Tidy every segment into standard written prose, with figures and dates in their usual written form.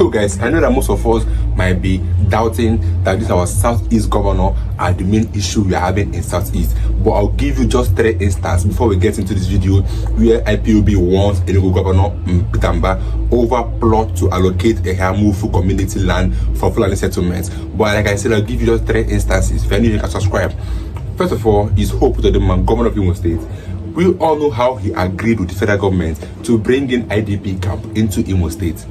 So guys, I know that most of us might be doubting that this our Southeast governor are the main issue we are having in Southeast, but I'll give you just 3 instances before we get into this video where IPOB wants Enugu Governor Pitamba over plot to allocate a Hamufu community land for Fulani settlements. But like I said, I'll give you just 3 instances. If you're new, you can subscribe. First of all, is Hope to the man, governor of Imo State. We all know how he agreed with the federal government to bring in IDP camp into Imo State.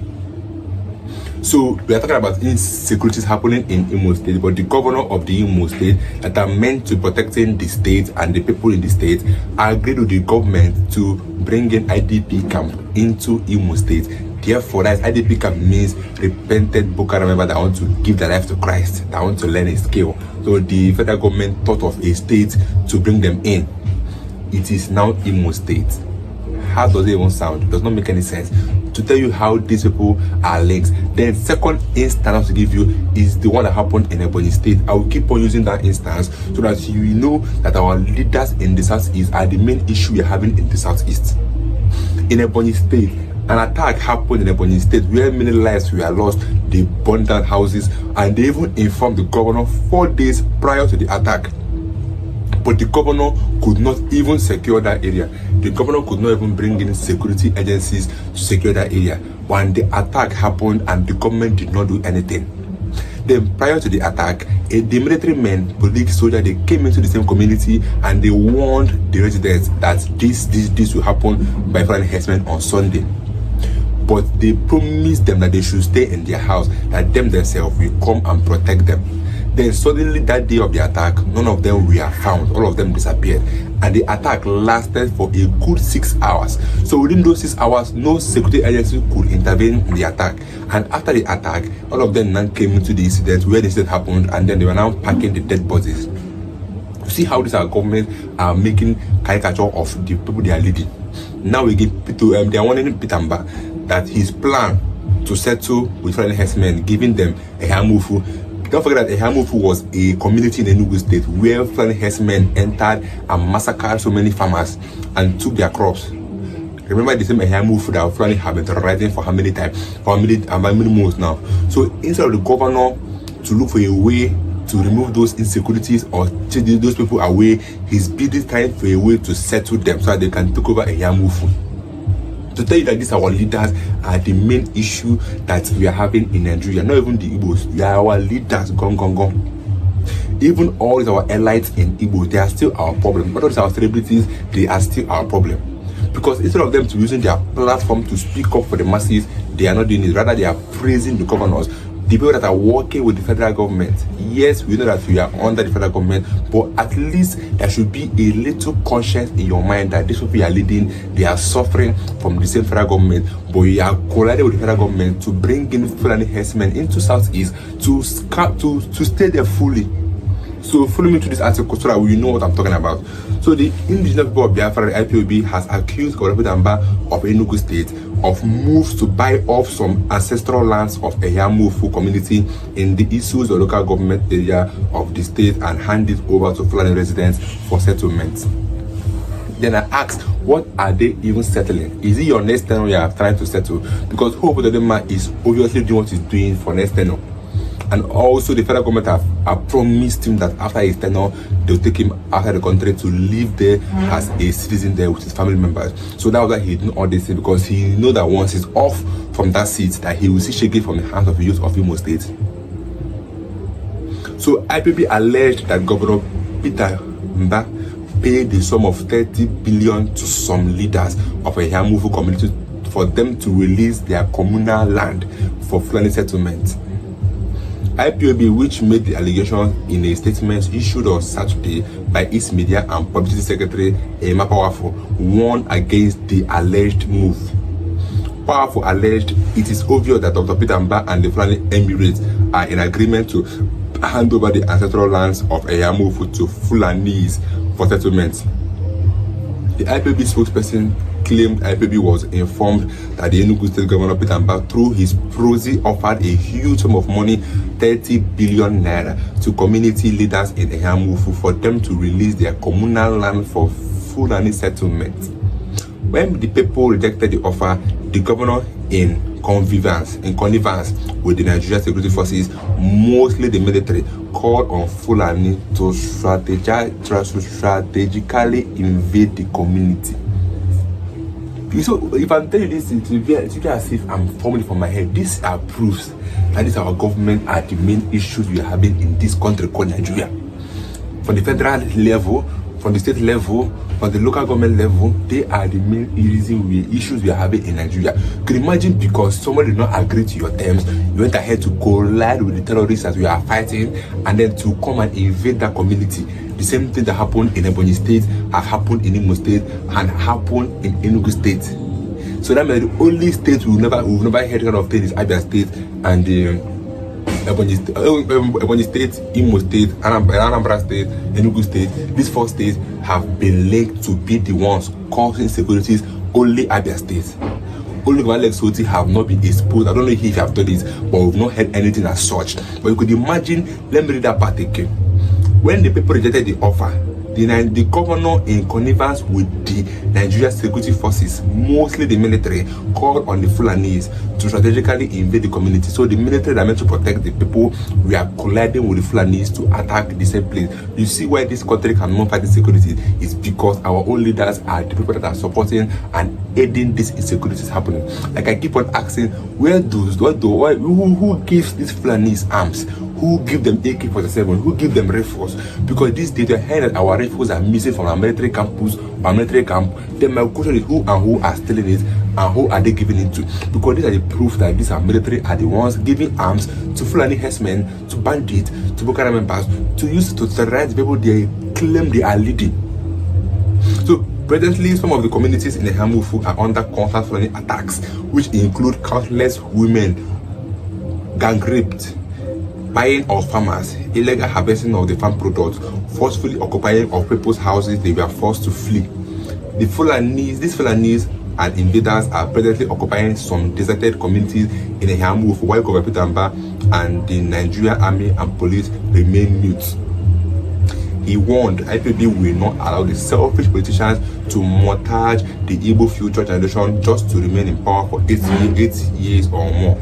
So we are talking about insecurities happening in Imo State, but the governor of the Imo State that are meant to protecting the state and the people in the state agreed with the government to bring in IDP camp into Imo State. Therefore, that IDP camp means repented Boko Haram member that want to give their life to Christ, that want to learn a skill. So the federal government thought of a state to bring them in. It is now Imo State. How does it even sound? It does not make any sense. To tell you how these people are linked. Then second instance to give you is the one that happened in Ebonyi State. I will keep on using that instance so that you know that our leaders in the Southeast are the main issue we are having in the Southeast. In Ebonyi State, an attack happened in Ebonyi State where many lives were lost. They burned down houses and they even informed the governor 4 days prior to the attack. But the governor could not even secure that area. The governor could not even bring in security agencies to secure that area. When the attack happened and the government did not do anything. Then prior to the attack, the military men, police, soldiers, they came into the same community and they warned the residents that this will happen by Fulani herdsmen on Sunday. But they promised them that they should stay in their house, that them themselves will come and protect them. Then suddenly that day of the attack, none of them were found. All of them disappeared. And the attack lasted for a good 6 hours. So within those 6 hours, no security agency could intervene in the attack. And after the attack, all of them now came into the incident where the incident happened, and then they were now packing the dead bodies. You see how these our government are making caricature of the people they are leading. Now we give they are warning Pitamba that his plan to settle with Fulani herdsmen, giving them a Hamufu. Don't forget that Ehamufu was a community in Enugu State where Fulani herdsmen entered and massacred so many farmers and took their crops. Remember the same Ehamufu that Fulani have been terrorizing for how many times? For how many months now? So instead of the governor to look for a way to remove those insecurities or take those people away, he's busy trying for a way to settle them so that they can take over Ehamufu. To tell you that these our leaders are the main issue that we are having in Nigeria. Not even the Igbos, they are our leaders. Gone. Even all our elites in Igbo, they are still our problem. But all our celebrities, they are still our problem. Because instead of them to using their platform to speak up for the masses, they are not doing it. Rather, they are praising the governors, the people that are working with the federal government. Yes, we know that we are under the federal government, but at least there should be a little conscience in your mind that these people you are leading, they are suffering from the same federal government, but we are colliding with the federal government to bring in Fulani herdsmen into Southeast to stay there fully. So follow me to this article so that we know what I'm talking about. So the indigenous people of Biafra, IPOB, has accused Governor Pitamba of Enugu State of moves to buy off some ancestral lands of a Yamufu community in the issues of local government area of the state and hand it over to Fulani residents for settlement. Then I asked, what are they even settling? Is it your next tenure you are trying to settle? Because Hope Ododema is obviously doing what he's doing for next tenure. And also the federal government have promised him that after his tenure, they'll take him outside the country to live there as a citizen there with his family members. So that was why he did all this thing, because he knows that once he's off from that seat, that he will see shaking from the hands of the youth of Imo State. So IPB alleged that Governor Peter Mba paid the sum of 30 billion to some leaders of a Yamufu community for them to release their communal land for Fulani settlement. IPOB, which made the allegation in a statement issued on Saturday by its media and publicity secretary Emma Powerful, warned against the alleged move. Powerful alleged it is obvious that Dr. Peter Mba and the Fulani Emirates are in agreement to hand over the ancestral lands of Eyamufu to Fulanis for settlement. The IPOB spokesperson claimed IPOB was informed that the Enugu State Governor Peter Mba, through his proxy, offered a huge sum of money, 30 billion naira, to community leaders in Eyamufu for them to release their communal land for Fulani settlement. When the people rejected the offer, the governor in connivance with the Nigerian security forces, mostly the military, called on Fulani to strategically invade the community. So if I'm telling you this, it will be as if I'm forming it from my head. These are proofs that this our government are the main issues we are having in this country called Nigeria. From the federal level, from the state level, from the local government level, they are the main issues we are having in Nigeria. Can you imagine, because somebody did not agree to your terms, you went ahead to collide with the terrorists as we are fighting, and then to come and invade that community? The same thing that happened in Ebonyi State have happened in Imo State and happened in Enugu State. So that means the only state we've never heard kind of thing is Abia State and Ebonyi State, Imo State, Anambra State, Enugu State. These 4 states have been linked to be the ones causing insecurities. Only Abia State, only Gwale Soti have not been exposed. I don't know if you have done this, but we've not heard anything as such. But you could imagine, let me read that part again. When the people rejected the offer, the governor, in connivance with the Nigerian security forces, mostly the military, called on the Fulanis to strategically invade the community. So the military that meant to protect the people, we are colliding with the Fulanis to attack the same place. You see why this country cannot fight insecurity is because our own leaders are the people that are supporting and aiding these insecurities happening. Like I keep on asking, who gives these Fulanis arms? Who give them AK-47? Who give them rifles? Because these days, heard that our rifles are missing from our military campus, our military camp. Then my question is, who are stealing it, and who are they giving it to? Because these are the proof that these are military are the ones giving arms to Fulani herdsmen, to bandits, to Boko Haram members, to use to terrorize the people they claim they are leading. So presently, some of the communities in the Hamufu are under constant Fulani attacks, which include countless women gang raped, buying of farmers, illegal harvesting of the farm products, forcefully occupying of people's houses they were forced to flee. These Fulanis and invaders are presently occupying some deserted communities in the Hamufu, while Governor Pitamba and the Nigerian army and police remain mute. He warned IPOB will not allow the selfish politicians to mortgage the Igbo future generation just to remain in power for 8 years or more.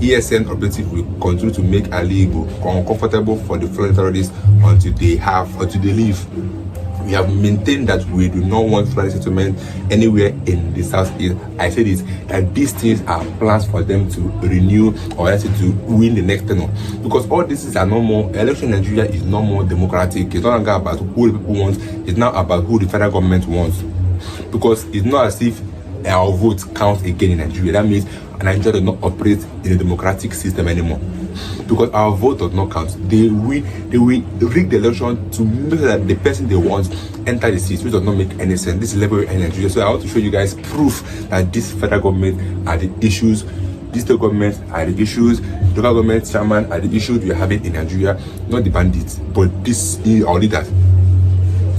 ESN objective will continue to make Ali Igbo uncomfortable for the foreign terrorists until they leave. We have maintained that we do not want Fulani settlement anywhere in the southeast. I said it, that these things are plans for them to renew or else to win the next tenure. Because all this is no more, election in Nigeria is no more democratic. It's no longer about who the people want, it's now about who the federal government wants. Because it's not as if our votes count again in Nigeria. That means Nigeria does not operate in a democratic system anymore. Because our vote does not count. They will rig the election to make sure that the person they want enter the seat, which does not make any sense. This is level in Nigeria. So I want to show you guys proof that this federal government are the issues, these state governments are the issues, local government chairman are the issues we are having in Nigeria, not the bandits, but this our leaders.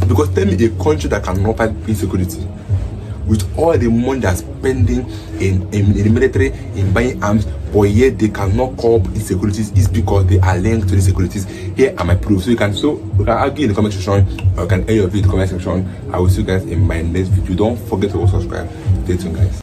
Because tell me a country that cannot fight insecurity, with all the money they're spending in the military, in buying arms, but yet they cannot curb insecurities, is because they are linked to the insecurities. Here are my proofs. So you can argue in the comment section, or you can air your view in the comment section. I will see you guys in my next video. Don't forget to subscribe. Stay tuned, guys.